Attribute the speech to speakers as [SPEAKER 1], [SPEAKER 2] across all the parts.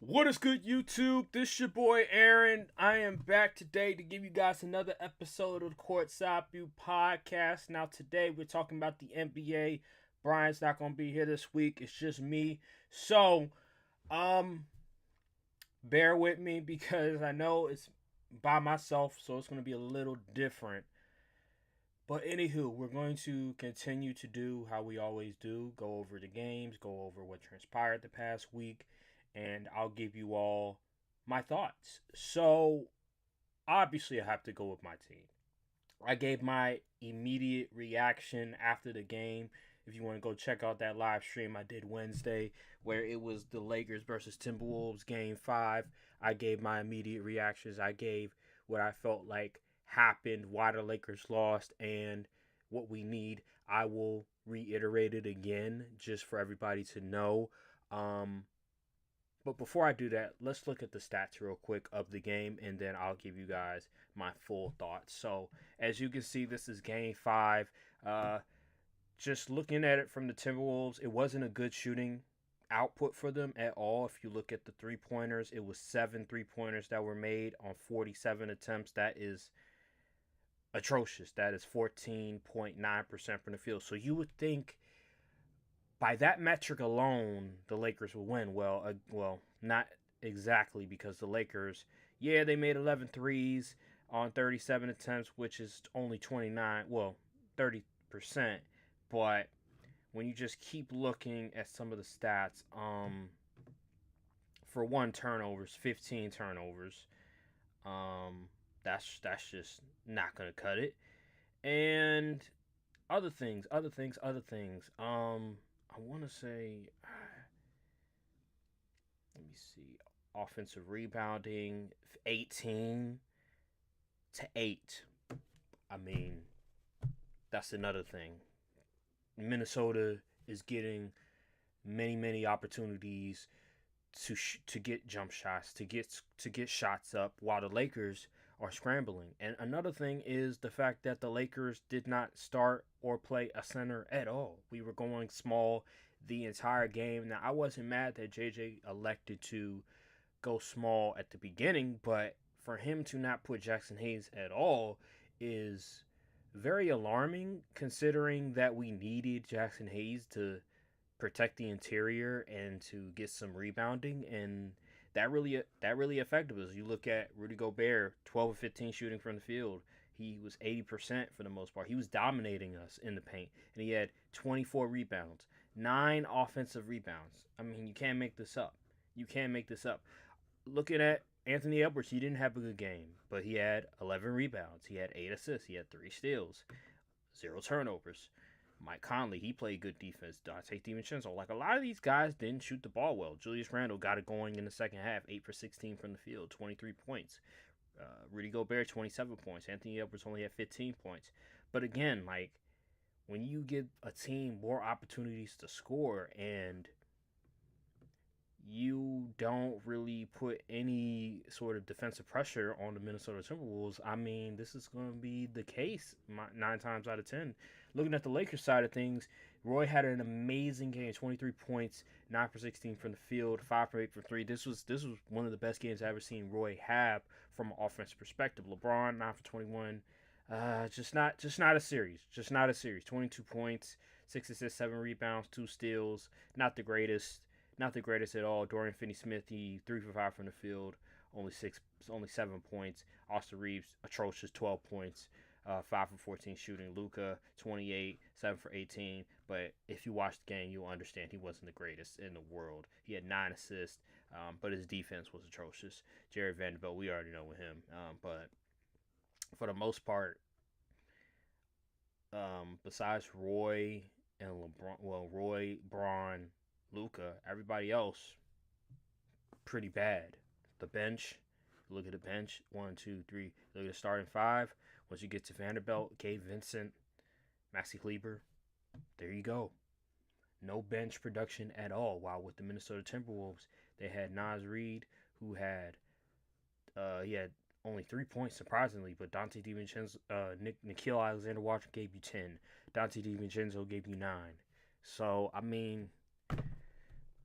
[SPEAKER 1] What is good, YouTube? This your boy Aaron. I am back today to give you guys another episode of the Courtside View podcast. Now, today we're talking about the NBA. Brian's not gonna be here this week. It's just me. So, um, bear with me because I know it's by myself, so it's gonna be a little different. But anywho, we're going to continue to do how we always do: go over the games, go over what transpired the past week, and I'll give you all my thoughts. So, obviously, I have to go with my team. I gave my immediate reaction after the game. If you want to go check out that live stream I did Wednesday, where it was the Lakers versus Timberwolves game 5, I gave my immediate reactions. I gave what I felt like happened, why the Lakers lost, and what we need. I will reiterate it again just for everybody to know. Um, but before I do that, let's look at the stats real quick of the game, and then I'll give you guys my full thoughts. So, as you can see, this is game 5. Uh, just looking at it from the Timberwolves, it wasn't a good shooting output for them at all. If you look at the three-pointers, it was 7 three-pointers that were made on 47 attempts. That is atrocious. That is 14.9% from the field. So you would think by that metric alone, the Lakers will win. Well, not exactly, because the Lakers, yeah, they made 11 threes on 37 attempts, which is only 30%. But when you just keep looking at some of the stats, for one, turnovers, 15 turnovers, um, that's just not gonna cut it. And other things. I want to say, let me see, offensive rebounding, 18 to 8. I mean, that's another thing. Minnesota is getting many opportunities to get jump shots, to get shots up, while the Lakers are scrambling. And another thing is the fact that the Lakers did not start or play a center at all. We were going small the entire game. Now, I wasn't mad that JJ elected to go small at the beginning, but for him to not put Jackson Hayes at all is very alarming, considering that we needed Jackson Hayes to protect the interior and to get some rebounding, and that really affected us. You look at Rudy Gobert, 12 of 15 shooting from the field. He was 80% for the most part. He was dominating us in the paint, and he had 24 rebounds, 9 offensive rebounds. I mean, you can't make this up. You can't make this up. Looking at Anthony Edwards, he didn't have a good game, but he had 11 rebounds. He had 8 assists. He had 3 steals, 0 turnovers. Mike Conley, he played good defense. Dante DiVincenzo, like, a lot of these guys didn't shoot the ball well. Julius Randle got it going in the second half, 8 for 16 from the field, 23 points. Rudy Gobert, 27 points. Anthony Edwards only had 15 points. But again, like, when you give a team more opportunities to score and you don't really put any sort of defensive pressure on the Minnesota Timberwolves, I mean, this is going to be the case 9 times out of 10. Looking at the Lakers side of things, Roy had an amazing game, 23 points, 9 for 16 from the field, 5 for 8 for 3. This was one of the best games I've ever seen Roy have from an offensive perspective. LeBron, 9 for 21. Just not a series. Just not a series. 22 points, 6 assists, 7 rebounds, 2 steals. Not the greatest. Not the greatest at all. Dorian Finney-Smith, he 3 for 5 from the field, only 7 points. Austin Reeves, atrocious, 12 points, 5 for 14 shooting. Luka, 28, 7 for 18. But if you watch the game, you'll understand he wasn't the greatest in the world. He had 9 assists, but his defense was atrocious. Jared Vanderbilt, we already know with him. But for the most part, besides Roy and Roy, Braun, Luka, everybody else pretty bad. The bench, look at the bench. 1, 2, 3. Look at the starting 5. Once you get to Vanderbilt, Gabe Vincent, Maxi Kleber, there you go. No bench production at all. While with the Minnesota Timberwolves, they had Naz Reid, who had he had only 3 points, surprisingly, but Dante DiVincenzo, Nikhil Alexander-Walker gave you 10. Dante DiVincenzo gave you 9. So, I mean,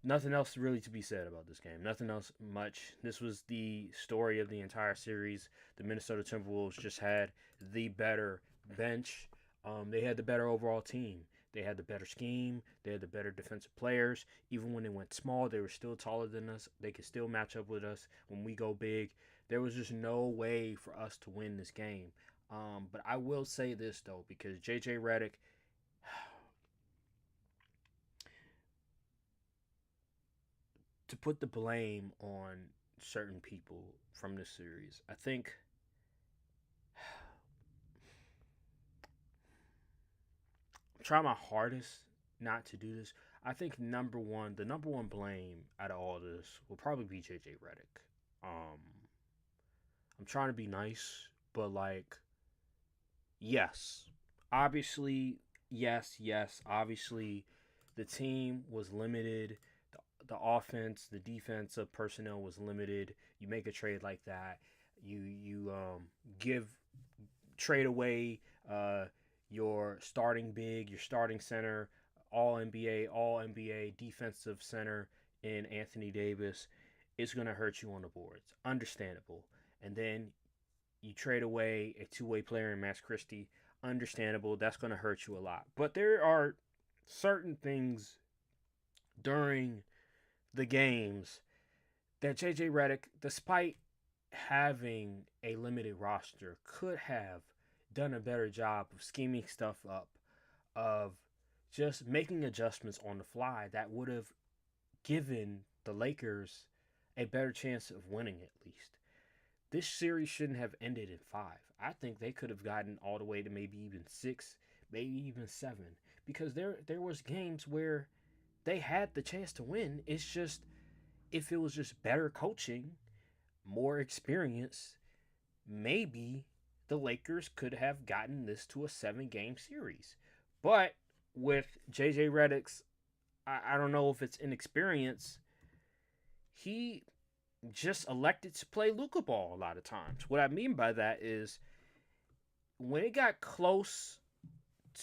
[SPEAKER 1] Nothing else really to be said about this game. Nothing else much. This was the story of the entire series. The Minnesota Timberwolves just had the better bench. They had the better overall team. They had the better scheme. They had the better defensive players. Even when they went small, they were still taller than us. They could still match up with us when we go big. There was just no way for us to win this game. But I will say this though, because JJ Redick, to put the blame on certain people from this series, I think I'm trying my hardest not to do this. I think the number one blame out of all this will probably be JJ Redick. Um, I'm trying to be nice, but like, yes, obviously, yes, obviously, the team was limited. The offense, the defensive personnel was limited. You make a trade like that, you give trade away your starting big, your starting center, all NBA defensive center in Anthony Davis. It's gonna hurt you on the boards. Understandable. And then you trade away a two-way player in Max Christie. Understandable. That's gonna hurt you a lot. But there are certain things during the games that JJ Redick, despite having a limited roster, could have done a better job of scheming stuff up, of just making adjustments on the fly that would have given the Lakers a better chance of winning at least. This series shouldn't have ended in five. I think they could have gotten all the way to maybe even six, maybe even seven, because there was games where they had the chance to win. It's just if it was just better coaching, more experience, maybe the Lakers could have gotten this to a 7 game series. But with JJ Redick's, I don't know if it's inexperience, he just elected to play Luka ball a lot of times. What I mean by that is when it got close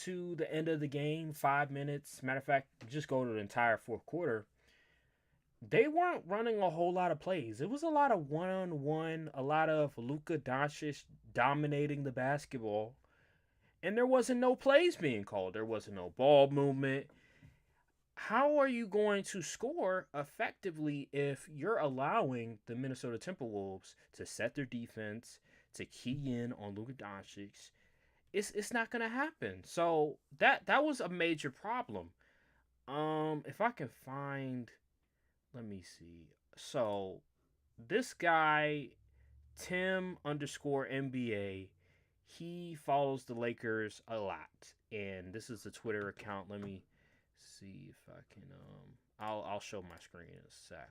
[SPEAKER 1] to the end of the game, 5 minutes, matter of fact, just go to the entire fourth quarter, they weren't running a whole lot of plays. It was a lot of one on one, a lot of Luka Doncic dominating the basketball, and there wasn't no plays being called. There wasn't no ball movement. How are you going to score effectively if you're allowing the Minnesota Timberwolves to set their defense, to key in on Luka Doncic? It's not gonna happen. So that was a major problem. If I can find, let me see. So this guy Tim underscore NBA, he follows the Lakers a lot, and this is the Twitter account. Let me see if I can. I'll show my screen in a sec,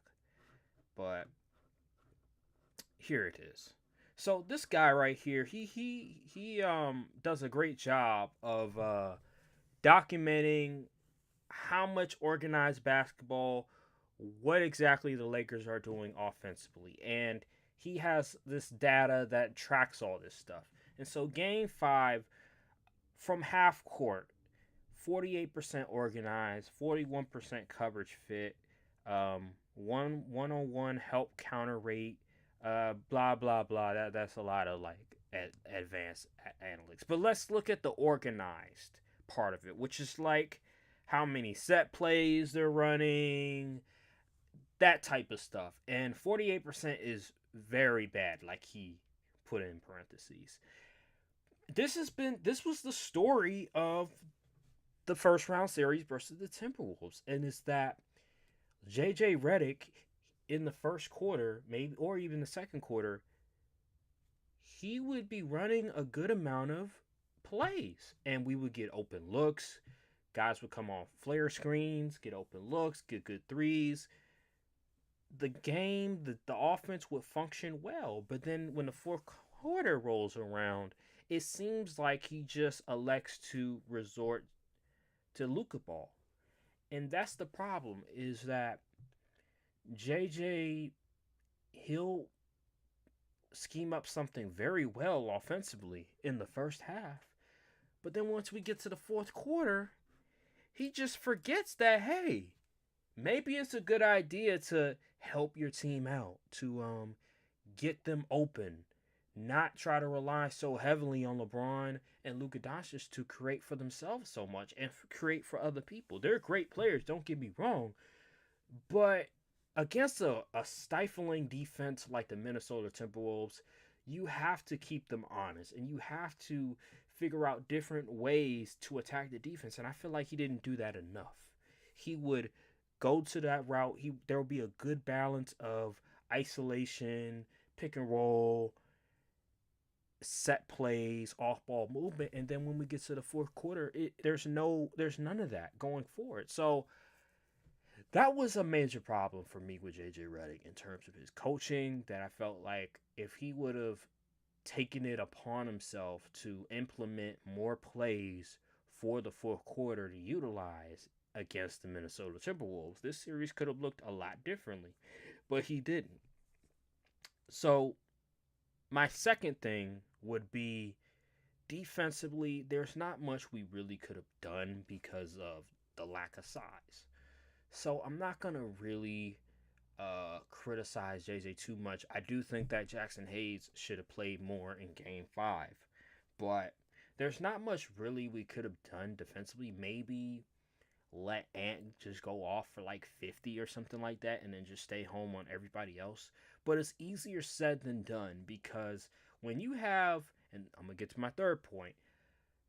[SPEAKER 1] but here it is. So this guy right here, he does a great job of documenting how much organized basketball, what exactly the Lakers are doing offensively. And he has this data that tracks all this stuff. And so, game five, from half court, 48% organized, 41% coverage fit, one on one help counter rate, blah blah blah. That's a lot of like advanced analytics. But let's look at the organized part of it, which is like how many set plays they're running, that type of stuff. And 48% is very bad, like he put in parentheses. This was the story of the first round series versus the Timberwolves, and it's that JJ Redick in the first quarter, maybe or even the second quarter, he would be running a good amount of plays, and we would get open looks. Guys would come off flare screens, get open looks, get good threes. The offense would function well. But then when the fourth quarter rolls around, it seems like he just elects to resort to Luka ball. And that's the problem, is that JJ, he'll scheme up something very well offensively in the first half. But then once we get to the fourth quarter, he just forgets that, hey, maybe it's a good idea to help your team out, to get them open, not try to rely so heavily on LeBron and Luka Doncic to create for themselves so much and create for other people. They're great players, don't get me wrong, but against a stifling defense like the Minnesota Timberwolves, you have to keep them honest and you have to figure out different ways to attack the defense. And I feel like he didn't do that enough. He would go to that route. There will be a good balance of isolation, pick and roll, set plays, off ball movement, and then when we get to the fourth quarter, there's none of that going forward. So that was a major problem for me with JJ Redick in terms of his coaching. That I felt like if he would have taken it upon himself to implement more plays for the fourth quarter to utilize against the Minnesota Timberwolves, this series could have looked a lot differently. But he didn't. So my second thing would be defensively, there's not much we really could have done because of the lack of size. So I'm not gonna really criticize JJ too much. I do think that Jackson Hayes should have played more in Game Five, but there's not much really we could have done defensively. Maybe let Ant just go off for like 50 or something like that, and then just stay home on everybody else. But it's easier said than done because when you have, and I'm gonna get to my third point,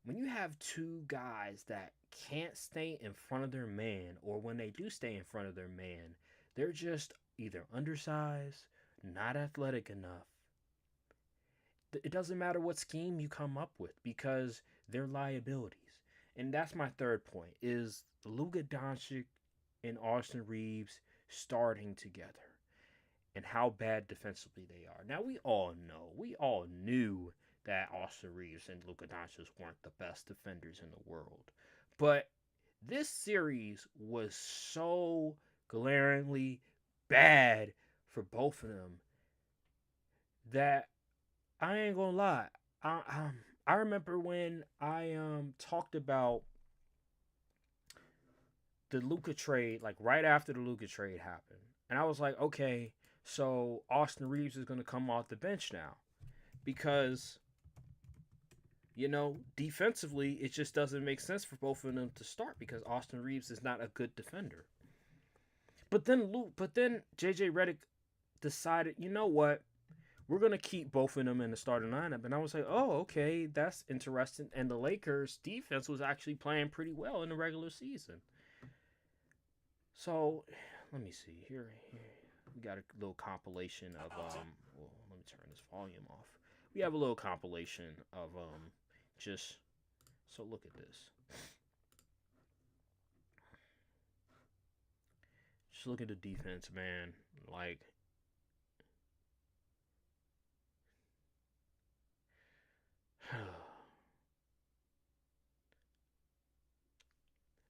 [SPEAKER 1] when you have two guys that can't stay in front of their man, or when they do stay in front of their man, they're just either undersized, not athletic enough. It doesn't matter what scheme you come up with because they're liabilities. And that's my third point is Luka Doncic and Austin Reeves starting together and how bad defensively they are. Now we all knew that Austin Reeves and Luka Doncic weren't the best defenders in the world. But this series was so glaringly bad for both of them that I ain't gonna lie. I remember when I talked about the Luka trade, like right after the Luka trade happened, and I was like, okay, so Austin Reeves is gonna come off the bench now because defensively, it just doesn't make sense for both of them to start because Austin Reeves is not a good defender. But then JJ Redick decided, you know what? We're gonna keep both of them in the starting lineup, and I was like, oh, okay, that's interesting. And the Lakers' defense was actually playing pretty well in the regular season. So, let me see here. We got a little compilation of Well, let me turn this volume off. We have a little compilation of just. So look at this. Just look at the defense, man. Like,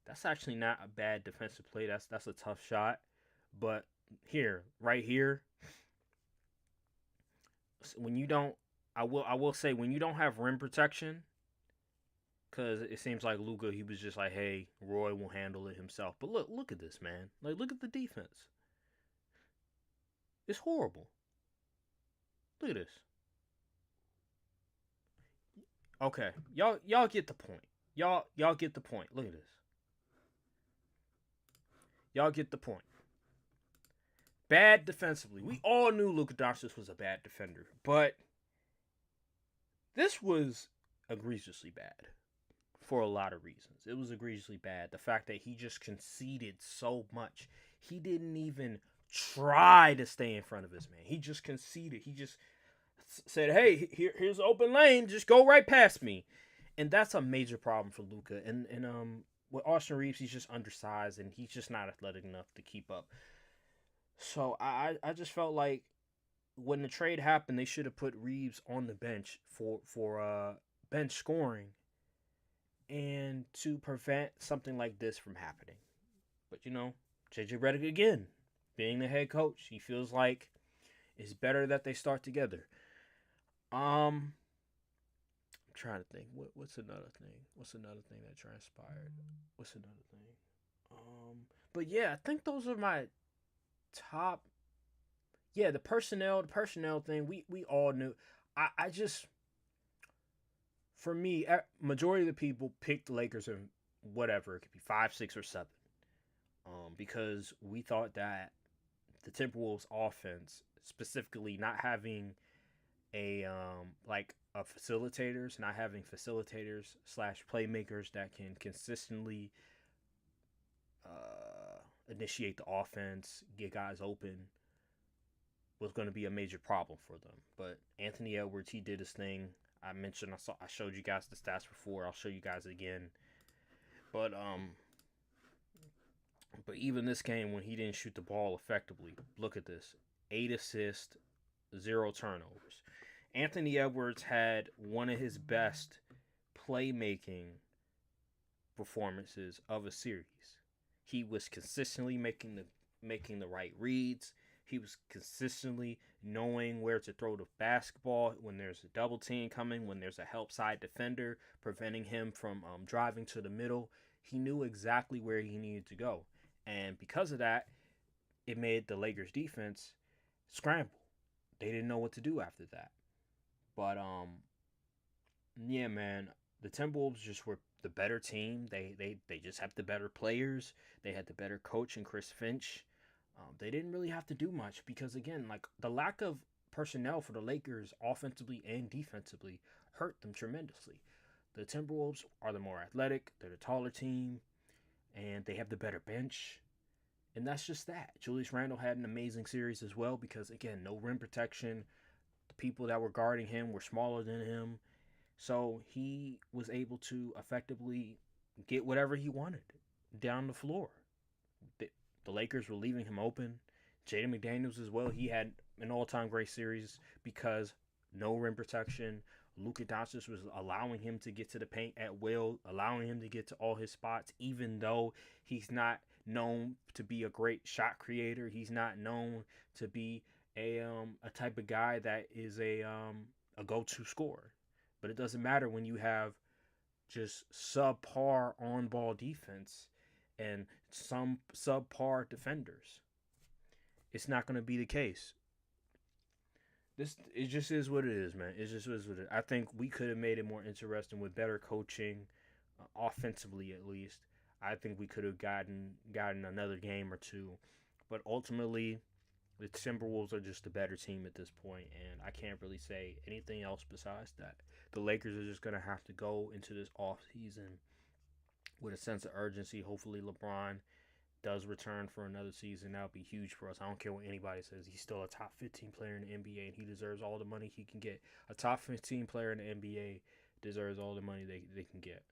[SPEAKER 1] that's actually not a bad defensive play. That's a tough shot, but right here, when you don't, I will say when you don't have rim protection, because it seems like Luka, he was just like, hey, Roy will handle it himself. But look at this, man. Like, look at the defense. It's horrible. Look at this. Okay, y'all get the point. Y'all get the point. Look at this. Y'all get the point. Bad defensively. We all knew Luka Doncic was a bad defender, but this was egregiously bad for a lot of reasons. It was egregiously bad. The fact that he just conceded so much. He didn't even try to stay in front of his man. He just conceded. He just said, "Hey, here's open lane. Just go right past me." And that's a major problem for Luka. And with Austin Reeves, he's just undersized and he's just not athletic enough to keep up. So I just felt like when the trade happened, they should have put Reeves on the bench for bench scoring and to prevent something like this from happening. But JJ Redick again, being the head coach, he feels like it's better that they start together. I'm trying to think. What's another thing? What's another thing that transpired? What's another thing? But yeah, I think those are my top. Yeah, the personnel thing. We all knew. I just, for me, majority of the people picked the Lakers and whatever. It could be 5, 6, or 7. Because we thought that the Timberwolves offense, specifically not having a like a facilitators, not having facilitators slash playmakers that can consistently initiate the offense, get guys open, was going to be a major problem for them. But Anthony Edwards, he did his thing. I showed you guys the stats before. I'll show you guys again. But but even this game when he didn't shoot the ball effectively, look at this: 8 assists, 0 turnovers. Anthony Edwards had one of his best playmaking performances of a series. He was consistently making the right reads. He was consistently knowing where to throw the basketball when there's a double team coming, when there's a help side defender preventing him from driving to the middle. He knew exactly where he needed to go. And because of that, it made the Lakers defense scramble. They didn't know what to do after that. But yeah, man, the Timberwolves just were the better team. They just have the better players. They had the better coach in Chris Finch. They didn't really have to do much because again, like the lack of personnel for the Lakers offensively and defensively hurt them tremendously. The Timberwolves are the more athletic, they're the taller team, and they have the better bench. And that's just that. Julius Randle had an amazing series as well because again, no rim protection. The people that were guarding him were smaller than him. So he was able to effectively get whatever he wanted down the floor. The Lakers were leaving him open. Jaden McDaniels as well. He had an all-time great series because no rim protection. Luka Doncic was allowing him to get to the paint at will, allowing him to get to all his spots, even though he's not known to be a great shot creator. He's not known to be a type of guy that is a go-to scorer. But it doesn't matter when you have just subpar on-ball defense and some subpar defenders. It's not going to be the case. It just is what it is, man. It just is what it is. I think we could have made it more interesting with better coaching, offensively at least. I think we could have gotten another game or two, but ultimately, the Timberwolves are just a better team at this point, and I can't really say anything else besides that. The Lakers are just gonna have to go into this off season with a sense of urgency. Hopefully, LeBron does return for another season. That would be huge for us. I don't care what anybody says. He's still a top 15 player in the NBA, and he deserves all the money he can get. A top 15 player in the NBA deserves all the money they can get.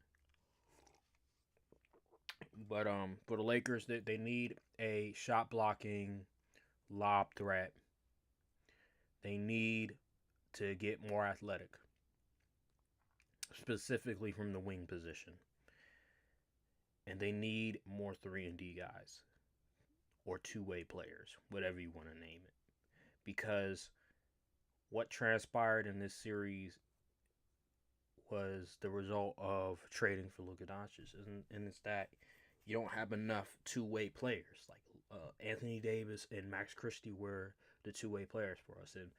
[SPEAKER 1] But for the Lakers, they need a shot blocking lob threat. They need to get more athletic, specifically from the wing position. And they need more 3 and D guys or two-way players, whatever you want to name it. Because what transpired in this series was the result of trading for Luka Doncic, and it's that you don't have enough two-way players. Like Anthony Davis and Max Christie were the two-way players for us, and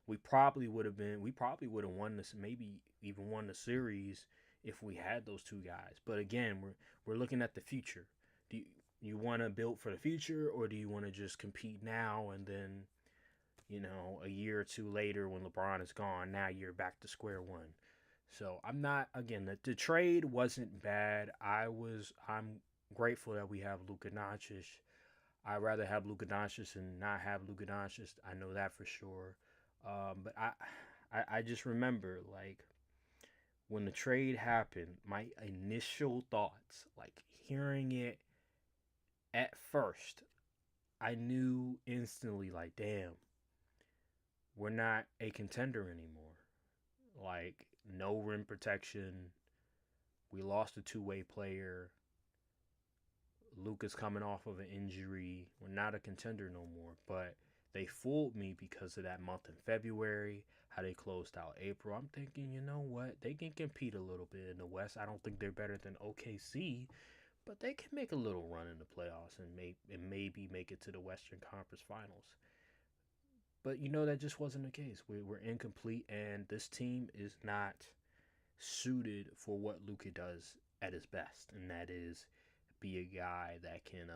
[SPEAKER 1] we probably would have won this, maybe even won the series if we had those two guys. But again, we're looking at the future. Do you want to build for the future, or do you want to just compete now and then, a year or two later when LeBron is gone, now you're back to square one? So I'm not, again, the trade wasn't bad. I'm grateful that we have Luka Doncic. I'd rather have Luka Doncic and not have Luka Doncic. I know that for sure. But I just remember, like, when the trade happened, my initial thoughts, like hearing it at first, I knew instantly, like, damn, we're not a contender anymore. Like, no rim protection. We lost a two-way player. Luka's coming off of an injury. We're not a contender no more. But they fooled me because of that month in February, how they closed out April. I'm thinking, you know what? They can compete a little bit in the West. I don't think they're better than OKC, but they can make a little run in the playoffs and maybe make it to the Western Conference Finals. But that just wasn't the case. We're incomplete, and this team is not suited for what Luka does at his best, and that is be a guy that can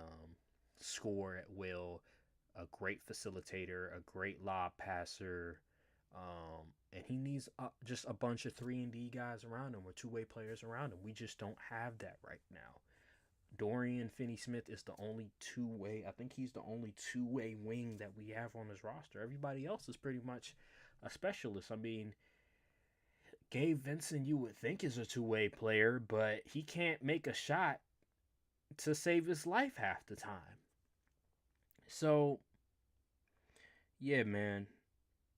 [SPEAKER 1] score at will, a great facilitator, a great lob passer, and he needs just a bunch of 3-and-D guys around him or two-way players around him. We just don't have that right now. Dorian Finney-Smith is the only two-way. I think he's the only two-way wing that we have on his roster. Everybody else is pretty much a specialist. I mean, Gabe Vincent you would think is a two-way player, but he can't make a shot to save his life half the time. So, yeah, man.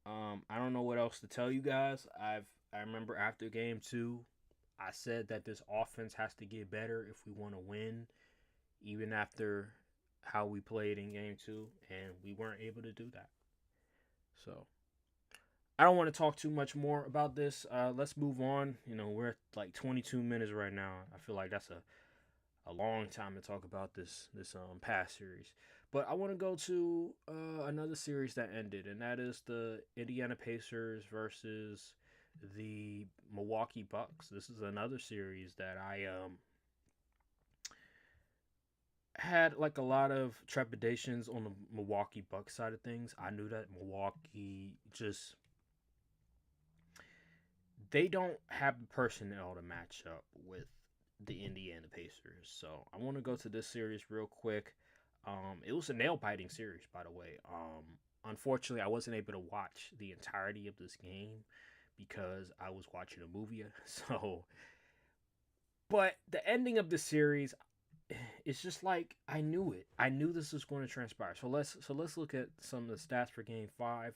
[SPEAKER 1] I don't know what else to tell you guys. I remember after game 2, I said that this offense has to get better if we want to win, even after how we played in game 2, and we weren't able to do that. So, I don't want to talk too much more about this. Let's move on. We're at like 22 minutes right now. I feel like that's a long time to talk about this past series. But I want to go to another series that ended, and that is the Indiana Pacers versus the Milwaukee Bucks. This is another series that I had like a lot of trepidations on the Milwaukee Bucks side of things. I knew that Milwaukee they don't have the personnel to match up with the Indiana Pacers. So I want to go to this series real quick. It was a nail-biting series, by the way. Unfortunately, I wasn't able to watch the entirety of this game because I was watching a movie. So, but the ending of the series, it's just like I knew it. I knew this was going to transpire. So let's look at some of the stats for Game 5.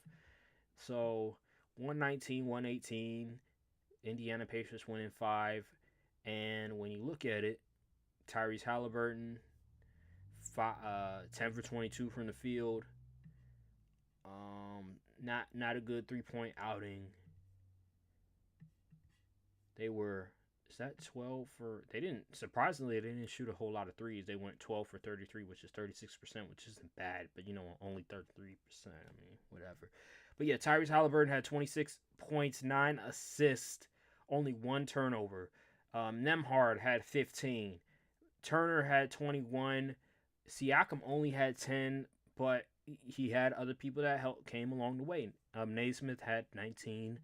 [SPEAKER 1] So 119-118, Indiana Pacers win in 5. And when you look at it, Tyrese Halliburton, 10 for 22 from the field. Not a good 3-point outing. They were, is that 12 for, they didn't shoot a whole lot of threes. They went 12 for 33, which is 36%, which isn't bad, but only 33%. I mean, whatever. But yeah, Tyrese Halliburton had 26 points, 9 assists, only 1 turnover. Nembhard had 15. Turner had 21. Siakam only had 10, but he had other people that came along the way. Naismith had 19.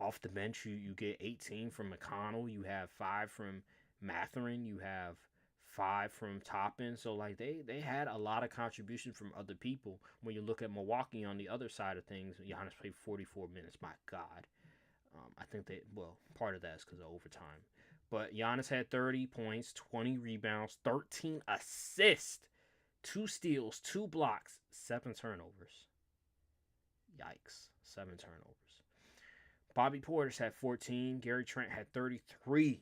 [SPEAKER 1] Off the bench, you get 18 from McConnell. You have 5 from Mathurin. You have 5 from Toppin. So, like, they had a lot of contribution from other people. When you look at Milwaukee on the other side of things, Giannis played 44 minutes. My God. I think part of that is because of overtime. But Giannis had 30 points, 20 rebounds, 13 assists, 2 steals, 2 blocks, 7 turnovers. Yikes, 7 turnovers. Bobby Portis had 14. Gary Trent had 33.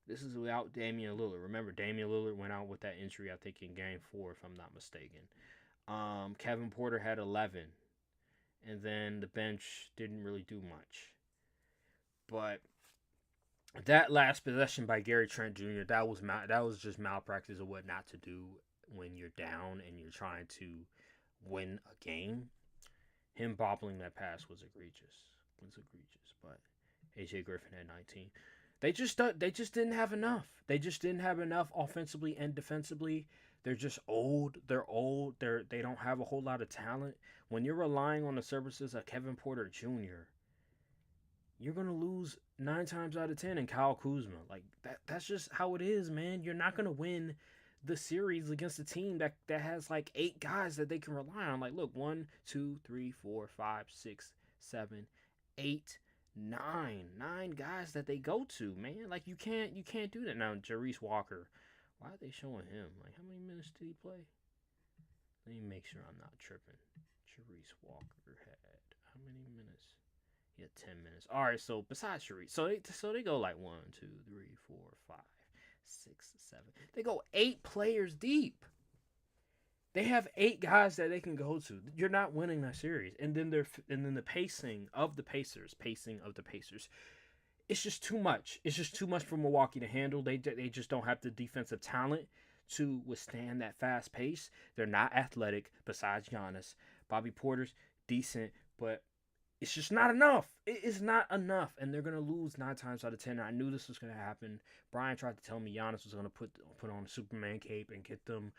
[SPEAKER 1] This is without Damian Lillard. Remember, Damian Lillard went out with that injury, I think, in Game 4, if I'm not mistaken. Kevin Porter had 11. And then the bench didn't really do much. But that last possession by Gary Trent Jr., that was just malpractice of what not to do when you're down and you're trying to win a game. Him bobbling that pass was egregious. But AJ Griffin had 19. They just didn't have enough. They just didn't have enough offensively and defensively. They're just old. They're old. They don't have a whole lot of talent. When you're relying on the services of Kevin Porter Jr., you're going to lose 9 times out of 10 in Kyle Kuzma. Like, that's just how it is, man. You're not going to win the series against a team that has, like, 8 guys that they can rely on. Like, look, 1, 2, 3, 4, 5, 6, 7, 8, 9 guys that they go to, man. Like, you can't do that. Now, Jarice Walker, why are they showing him? Like, how many minutes did he play? Let me make sure I'm not tripping. Jarice Walker had how many minutes? He had 10 minutes. All right, so besides Sharice, so they go like 1, 2, 3, 4, 5, 6, 7. They go 8 players deep. They have 8 guys that they can go to. You're not winning that series. And then the pacing of the Pacers. it's just too much. It's just too much for Milwaukee to handle. They just don't have the defensive talent to withstand that fast pace. They're not athletic. Besides Giannis, Bobby Porter's decent, but it's just not enough. It is not enough, and they're gonna lose 9 times out of 10. I knew this was gonna happen. Brian tried to tell me Giannis was gonna put on a Superman cape and get them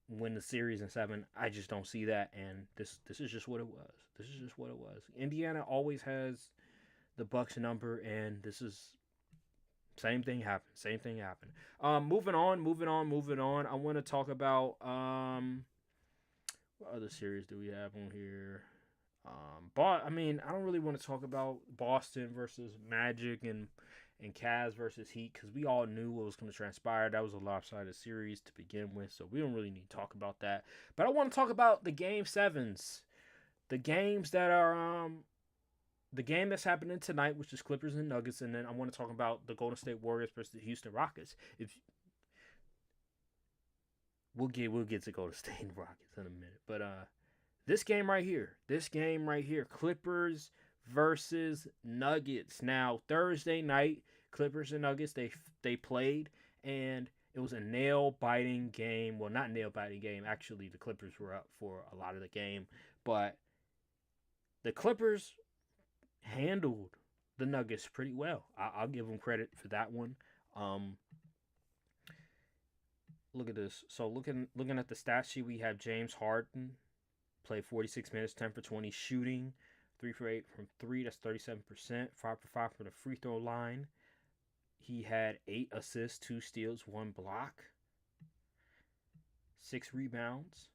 [SPEAKER 1] win the series in 7. I just don't see that, and this is just what it was. This is just what it was. Indiana always has the Bucks number, and this is same thing happened. Same thing happened. Moving on. I want to talk about what other series do we have on here? But I mean, I don't really want to talk about Boston versus Magic and Cavs versus Heat because we all knew what was going to transpire. That was a lopsided series to begin with, so we don't really need to talk about that. But I want to talk about the Game 7s, the games that are the game that's happening tonight, which is Clippers and Nuggets, and then I want to talk about the Golden State Warriors versus the Houston Rockets. If we'll get to Golden State and Rockets in a minute, but this game right here, Clippers versus Nuggets. Now Thursday night, Clippers and Nuggets they played, and it was a nail-biting game. Well, not nail-biting game. Actually, the Clippers were up for a lot of the game, but the Clippers handled the Nuggets pretty well. I'll give them credit for that one. Look at this. So looking at the stat sheet, we have James Harden played 46 minutes, 10 for 20 shooting, 3 for 8 from 3. That's 37%. 5 for 5 from the free throw line. He had 8 assists, 2 steals, 1 block, 6 rebounds.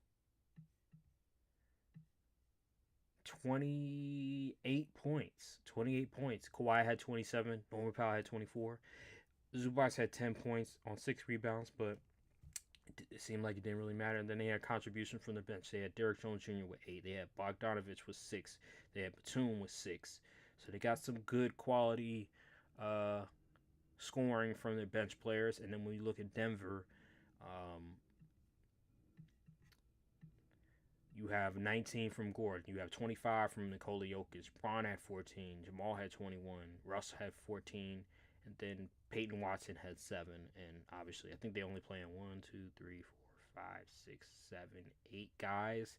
[SPEAKER 1] 28 points. Kawhi had 27. Norman Powell had 24. Zubac had 10 points on 6 rebounds, but it seemed like it didn't really matter. And then they had contribution from the bench. They had Derek Jones Jr. with 8. They had Bogdanovich with 6. They had Batum with 6. So they got some good quality scoring from their bench players. And then when you look at Denver, you have 19 from Gordon. You have 25 from Nikola Jokic. Braun had 14. Jamal had 21. Russ had 14. And then Peyton Watson had 7. And obviously, I think they only play in 1, 2, 3, 4, 5, 6, 7, 8 guys.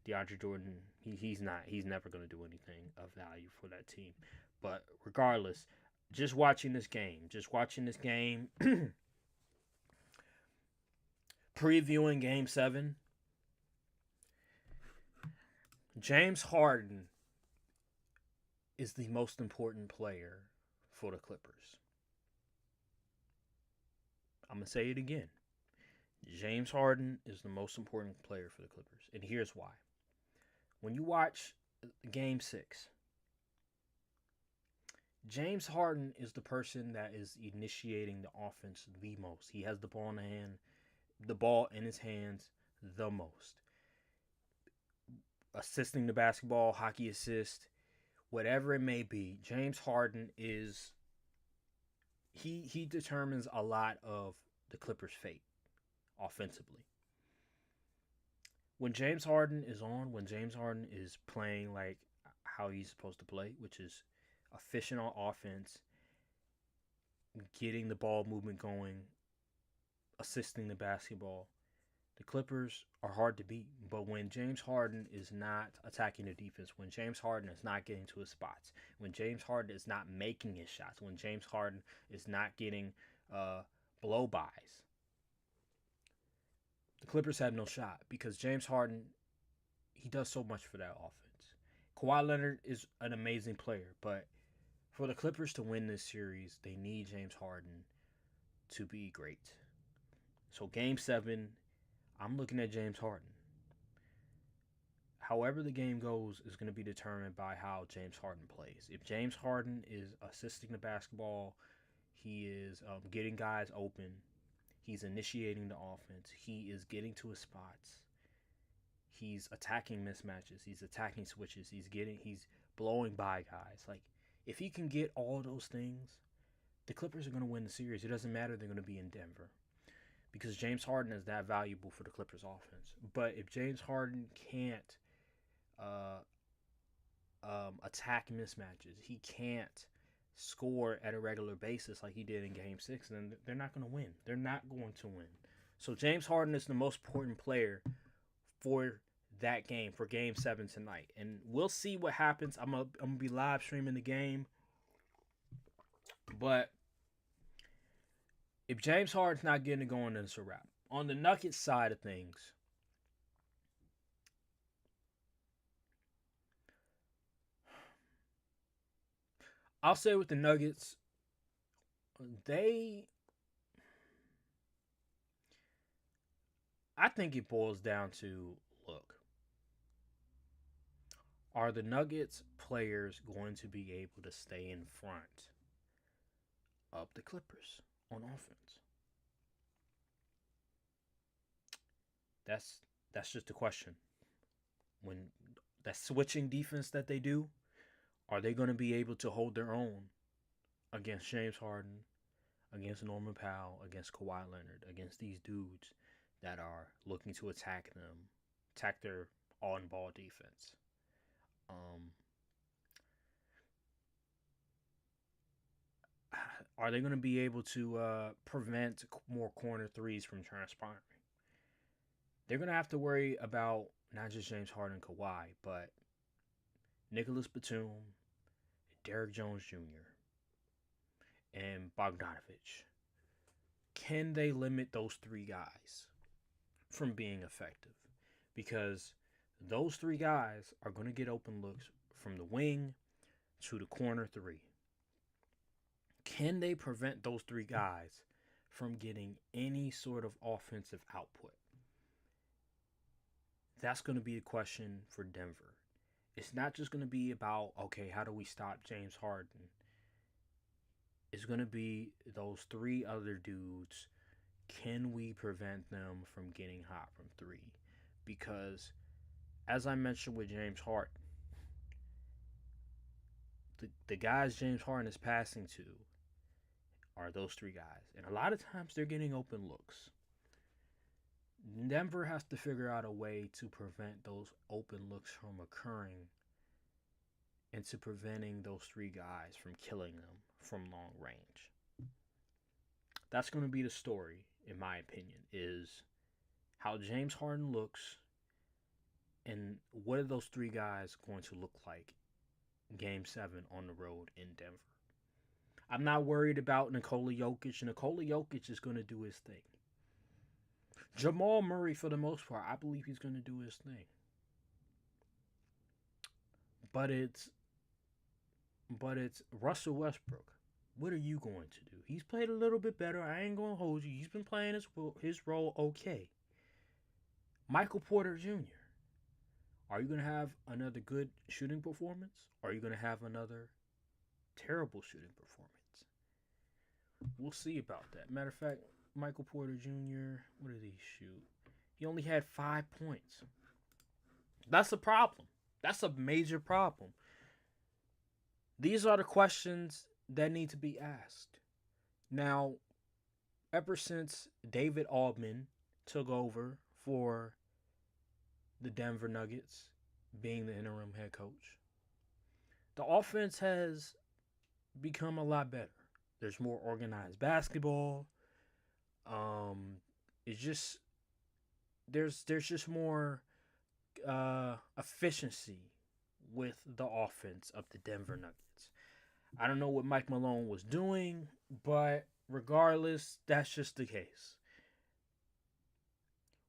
[SPEAKER 1] DeAndre Jordan, he's never going to do anything of value for that team. But regardless, just watching this game, previewing Game 7, James Harden is the most important player for the Clippers. I'm going to say it again. James Harden is the most important player for the Clippers. And here's why. When you watch Game 6, James Harden is the person that is initiating the offense the most. He has the ball in his hands the most. Assisting the basketball, hockey assist, whatever it may be, James Harden is he determines a lot of the Clippers' fate offensively. When James Harden is on, when James Harden is playing like how he's supposed to play, which is efficient on offense, getting the ball movement going, assisting the basketball, the Clippers are hard to beat. But when James Harden is not attacking the defense, when James Harden is not getting to his spots, when James Harden is not making his shots, when James Harden is not getting blow-bys, the Clippers have no shot because James Harden, he does so much for that offense. Kawhi Leonard is an amazing player, but for the Clippers to win this series, they need James Harden to be great. So Game 7, I'm looking at James Harden. However the game goes is going to be determined by how James Harden plays. If James Harden is assisting the basketball, he is getting guys open, he's initiating the offense, he is getting to his spots, he's attacking mismatches, he's attacking switches, he's blowing by guys. Like, if he can get all those things, the Clippers are going to win the series. It doesn't matter if they're going to be in Denver, because James Harden is that valuable for the Clippers offense. But if James Harden can't attack mismatches, he can't score at a regular basis like he did in Game 6, then they're not going to win. They're not going to win. So James Harden is the most important player for that game, for Game 7 tonight. And we'll see what happens. I'm going to be live streaming the game. But if James Harden's not getting it going, then it's a wrap. On the Nuggets side of things, I'll say with the Nuggets, they I think it boils down to, look, are the Nuggets players going to be able to stay in front of the Clippers on offense? That's just a question. When that switching defense that they do, are they going to be able to hold their own against James Harden, against Norman Powell, against Kawhi Leonard, against these dudes that are looking to attack them, attack their on-ball defense? Um, are they going to be able to prevent more corner threes from transpiring? They're going to have to worry about not just James Harden and Kawhi, but Nicholas Batum, Derrick Jones Jr., and Bogdanovich. Can they limit those three guys from being effective? Because those three guys are going to get open looks from the wing to the corner three. Can they prevent those three guys from getting any sort of offensive output? That's going to be a question for Denver. It's not just going to be about, okay, how do we stop James Harden? It's going to be those three other dudes. Can we prevent them from getting hot from three? Because, as I mentioned with James Harden, the guys James Harden is passing to are those three guys. And a lot of times they're getting open looks. Denver has to figure out a way to prevent those open looks from occurring and to preventing those three guys from killing them from long range. That's going to be the story, in my opinion, is how James Harden looks and what are those three guys going to look like Game 7 on the road in Denver. I'm not worried about Nikola Jokic. Nikola Jokic is going to do his thing. Jamal Murray, for the most part, I believe he's going to do his thing. But it's Russell Westbrook. What are you going to do? He's played a little bit better. I ain't going to hold you. He's been playing his role okay. Michael Porter Jr. Are you going to have another good shooting performance? Or are you going to have another terrible shooting performance? We'll see about that. Matter of fact, Michael Porter Jr., what did he shoot? He only had 5 points. That's a problem. That's a major problem. These are the questions that need to be asked. Now, ever since David Altman took over for the Denver Nuggets, being the interim head coach, the offense has become a lot better. There's more organized basketball. It's just there's just more efficiency with the offense of the Denver Nuggets. I don't know what Mike Malone was doing, but regardless, that's just the case.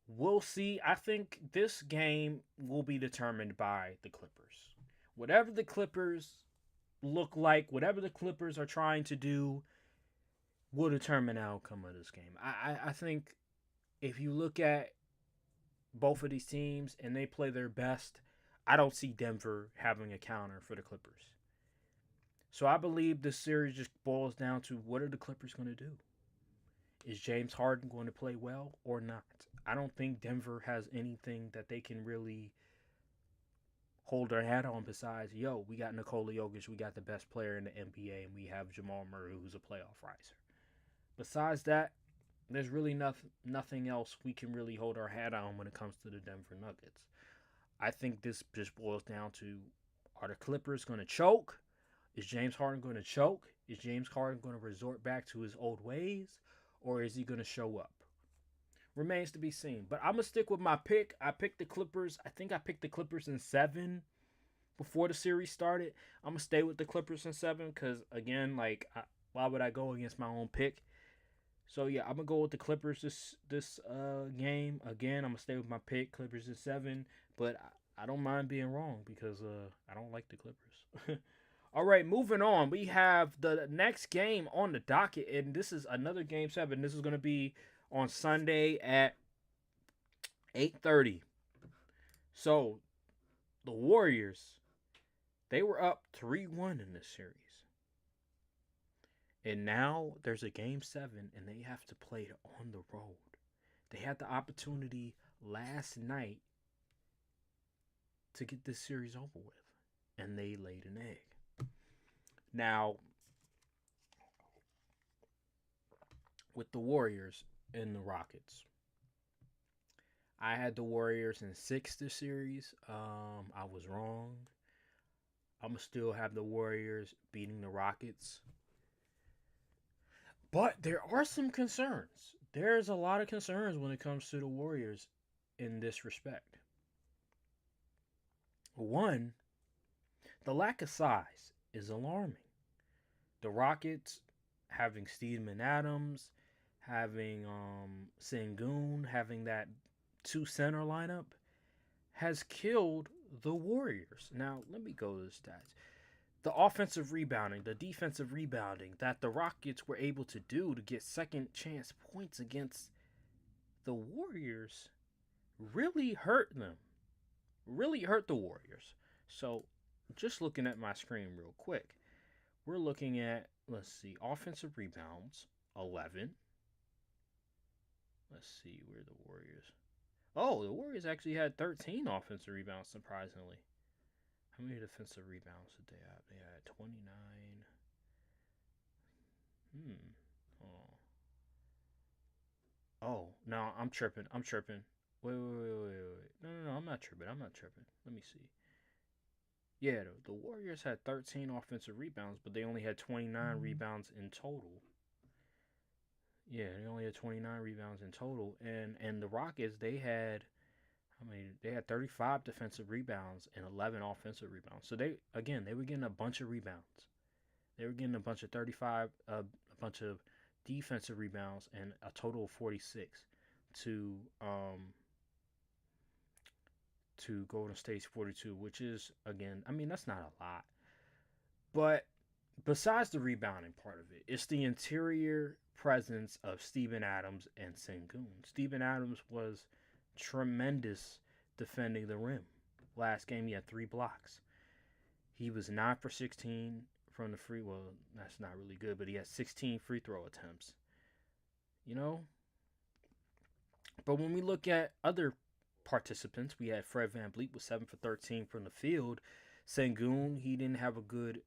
[SPEAKER 1] We'll see. I think this game will be determined by the Clippers. Whatever the Clippers look like, whatever the Clippers are trying to do, will determine the outcome of this game. I think if you look at both of these teams and they play their best, I don't see Denver having a counter for the Clippers. So I believe this series just boils down to what are the Clippers going to do? Is James Harden going to play well or not? I don't think Denver has anything that they can really hold their hat on besides, we got Nikola Jokic, we got the best player in the NBA, and we have Jamal Murray, who's a playoff riser. Besides that, there's really nothing else we can really hold our hat on when it comes to the Denver Nuggets. I think this just boils down to, are the Clippers going to choke? Is James Harden going to choke? Is James Harden going to resort back to his old ways? Or is he going to show up? Remains to be seen. But I'm going to stick with my pick. I picked the Clippers. I think I picked the Clippers in 7 before the series started. I'm going to stay with the Clippers in 7 because, again, why would I go against my own pick? So, yeah, I'm going to go with the Clippers this game. Again, I'm going to stay with my pick, Clippers in 7. But I don't mind being wrong because I don't like the Clippers. All right, moving on. We have the next game on the docket, and this is another Game 7. This is going to be on Sunday at 8:30. So, the Warriors, they were up 3-1 in this series. And now there's a Game 7, and they have to play it on the road. They had the opportunity last night to get this series over with, and they laid an egg. Now, with the Warriors and the Rockets, I had the Warriors in 6 this series. I was wrong. I'm going to still have the Warriors beating the Rockets. But there are some concerns. There's a lot of concerns when it comes to the Warriors in this respect. One, the lack of size is alarming. The Rockets having Steven Adams, having Sengun, having that 2 center lineup has killed the Warriors. Now, let me go to the stats. The offensive rebounding, the defensive rebounding that the Rockets were able to do to get second chance points against the Warriors really hurt them. Really hurt the Warriors. So, just looking at my screen real quick, we're looking at, let's see, offensive rebounds, 11. Let's see where the Warriors. Oh, the Warriors actually had 13 offensive rebounds, surprisingly. How many defensive rebounds did they have? They had 29. Oh, no, I'm tripping. Wait. No, I'm not tripping. Let me see. Yeah, the Warriors had 13 offensive rebounds, but they only had 29 rebounds in total. Yeah, they only had 29 rebounds in total. And the Rockets, they had 35 defensive rebounds and 11 offensive rebounds. So they were getting a bunch of rebounds. They were getting a bunch of 35, a bunch of defensive rebounds, and a total of 46 to Golden State's 42, which is, again, I mean, that's not a lot. But besides the rebounding part of it, it's the interior presence of Steven Adams and Sengun. Steven Adams was tremendous defending the rim. Last game, he had 3 blocks. He was 9 for 16 from the free. Well, that's not really good, but he had 16 free throw attempts. You know? But when we look at other participants, we had Fred VanVleet with 7 for 13 from the field. Sengun, he didn't have a good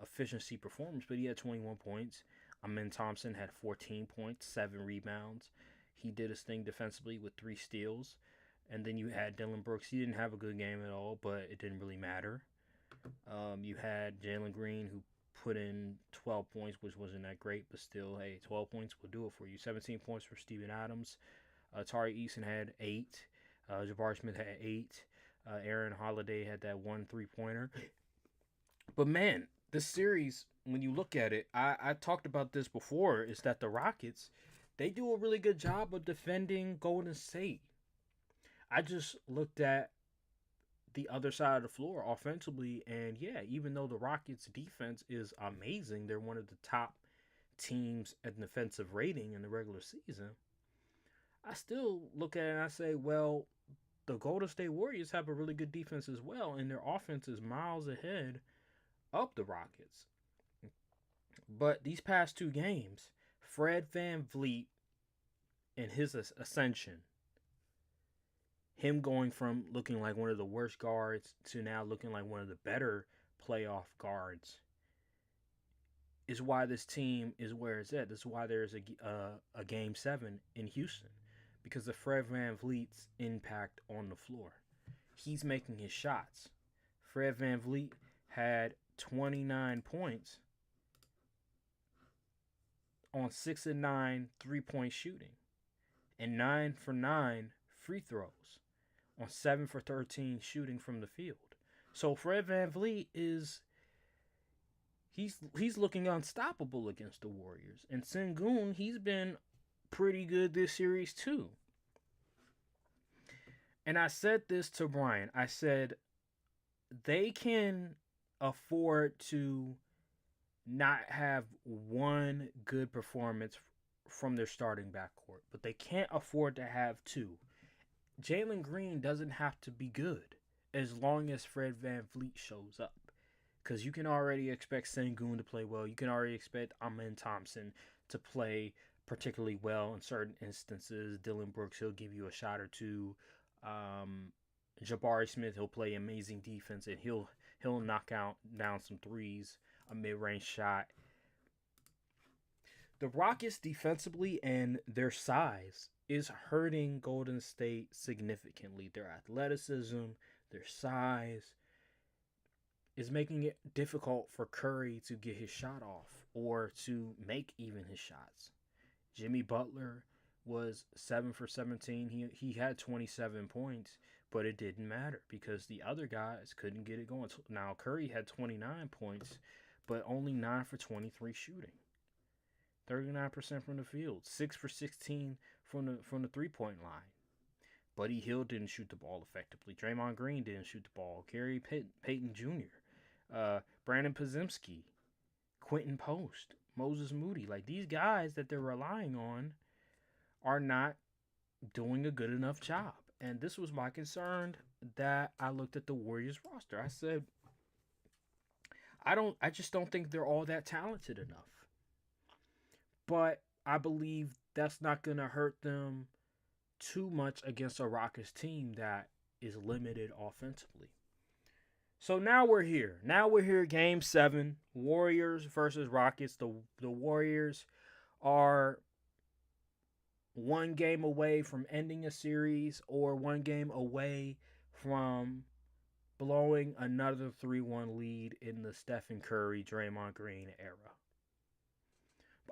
[SPEAKER 1] efficiency performance, but he had 21 points. Amen Thompson had 14 points, 7 rebounds. He did his thing defensively with 3 steals. And then you had Dillon Brooks. He didn't have a good game at all, but it didn't really matter. You had Jalen Green, who put in 12 points, which wasn't that great, but still, hey, 12 points will do it for you. 17 points for Steven Adams. Tari Eason had 8. Jabari Smith had 8. Aaron Holiday had that 1 3-pointer. But, man, this series, when you look at it, I talked about this before, is that the Rockets, they do a really good job of defending Golden State. I just looked at the other side of the floor offensively, and yeah, even though the Rockets' defense is amazing, they're one of the top teams at defensive rating in the regular season, I still look at it and I say, well, the Golden State Warriors have a really good defense as well, and their offense is miles ahead of the Rockets. But these past 2 games, Fred VanVleet and his ascension, him going from looking like one of the worst guards to now looking like one of the better playoff guards, is why this team is where it's at. This is why there's a Game 7 in Houston, because of Fred VanVleet's impact on the floor. He's making his shots. Fred VanVleet had 29 points on 6 and 9 3-point shooting and 9 for 9 free throws on 7 for 13 shooting from the field. So Fred VanVleet is he's looking unstoppable against the Warriors. And Sengun, he's been pretty good this series too. And I said this to Brian. I said they can afford to not have one good performance from their starting backcourt, but they can't afford to have two. Jalen Green doesn't have to be good as long as Fred VanVleet shows up. Because you can already expect Sengun to play well. You can already expect Amen Thompson to play particularly well in certain instances. Dylan Brooks, he'll give you a shot or two. Jabari Smith, he'll play amazing defense and he'll knock out down some threes, a mid-range shot. The Rockets defensively and their size is hurting Golden State significantly. Their athleticism, their size is making it difficult for Curry to get his shot off or to make even his shots. Jimmy Butler was 7 for 17. He had 27 points, but it didn't matter because the other guys couldn't get it going. Now Curry had 29 points, but only 9 for 23 shooting. 39% from the field, 6 for 16 from the 3-point line. Buddy Hield didn't shoot the ball effectively. Draymond Green didn't shoot the ball. Gary Payton Jr., Brandon Podziemski, Quentin Post, Moses Moody. Like, these guys that they're relying on are not doing a good enough job. And this was my concern that I looked at the Warriors roster. I said, I just don't think they're all that talented enough. But I believe that's not going to hurt them too much against a Rockets team that is limited offensively. So now we're here. Game 7. Warriors versus Rockets. The Warriors are one game away from ending a series or one game away from blowing another 3-1 lead in the Stephen Curry, Draymond Green era.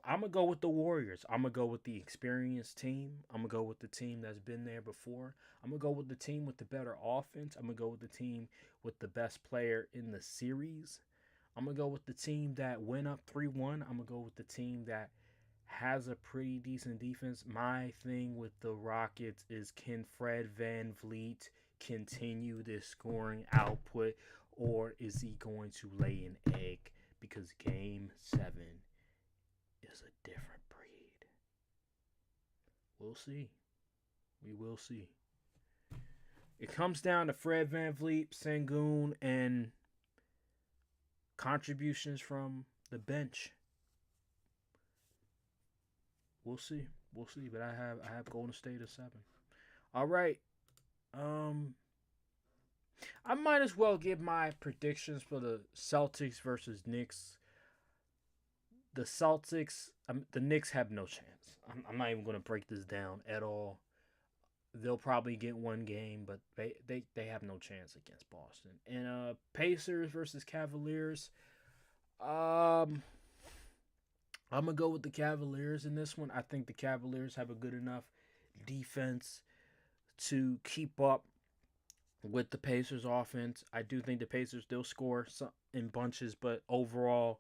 [SPEAKER 1] I'm going to go with the Warriors. I'm going to go with the experienced team. I'm going to go with the team that's been there before. I'm going to go with the team with the better offense. I'm going to go with the team with the best player in the series. I'm going to go with the team that went up 3-1. I'm going to go with the team that has a pretty decent defense. My thing with the Rockets is, can Fred VanVleet continue this scoring output, or is he going to lay an egg? Because Game 7 is a different breed. We'll see. We will see. It comes down to Fred VanVleet, Sengun, and contributions from the bench. We'll see. But I have Golden State at 7. All right. I might as well give my predictions for the Celtics versus Knicks. The Knicks have no chance. I'm not even going to break this down at all. They'll probably get one game, but they have no chance against Boston. And Pacers versus Cavaliers. I'm going to go with the Cavaliers in this one. I think the Cavaliers have a good enough defense to keep up with the Pacers offense. I do think the Pacers still score in bunches, but overall,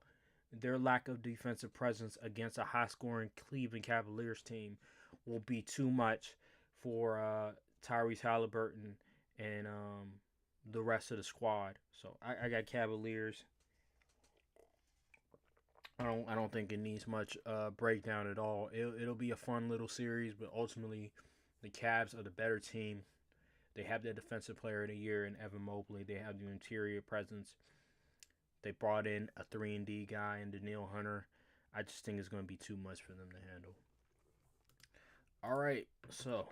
[SPEAKER 1] their lack of defensive presence against a high-scoring Cleveland Cavaliers team will be too much for Tyrese Halliburton and the rest of the squad. So I got Cavaliers. I don't think it needs much breakdown at all. It'll be a fun little series, but ultimately, the Cavs are the better team. They have their defensive player of the year in Evan Mobley. They have the interior presence. They brought in a 3-and-D guy in Daniil Hunter. I just think it's going to be too much for them to handle. All right, so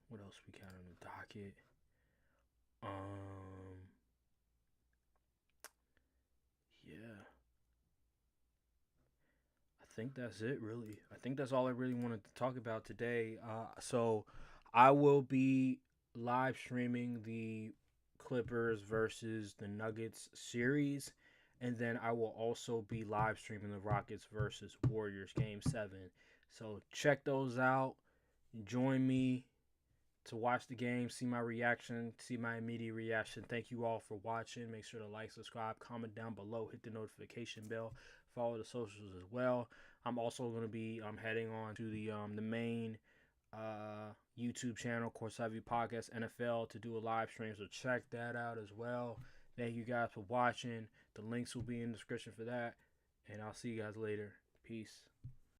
[SPEAKER 1] what else we got on the docket? Yeah. I think that's it, really. I think that's all I really wanted to talk about today. So I will be live streaming the Clippers versus the Nuggets series And then I will also be live streaming the Rockets versus Warriors Game 7. So check those out. Join me to watch the game, see my reaction, see my immediate reaction. Thank you all for watching. Make sure to like, subscribe, comment down below, hit the notification bell, follow the socials as well. I'm also going to be heading on to the main YouTube channel, Courtside View Podcast NFL, to do a live stream. So check that out as well. Thank you guys for watching. The links will be in the description for that. And I'll see you guys later. Peace.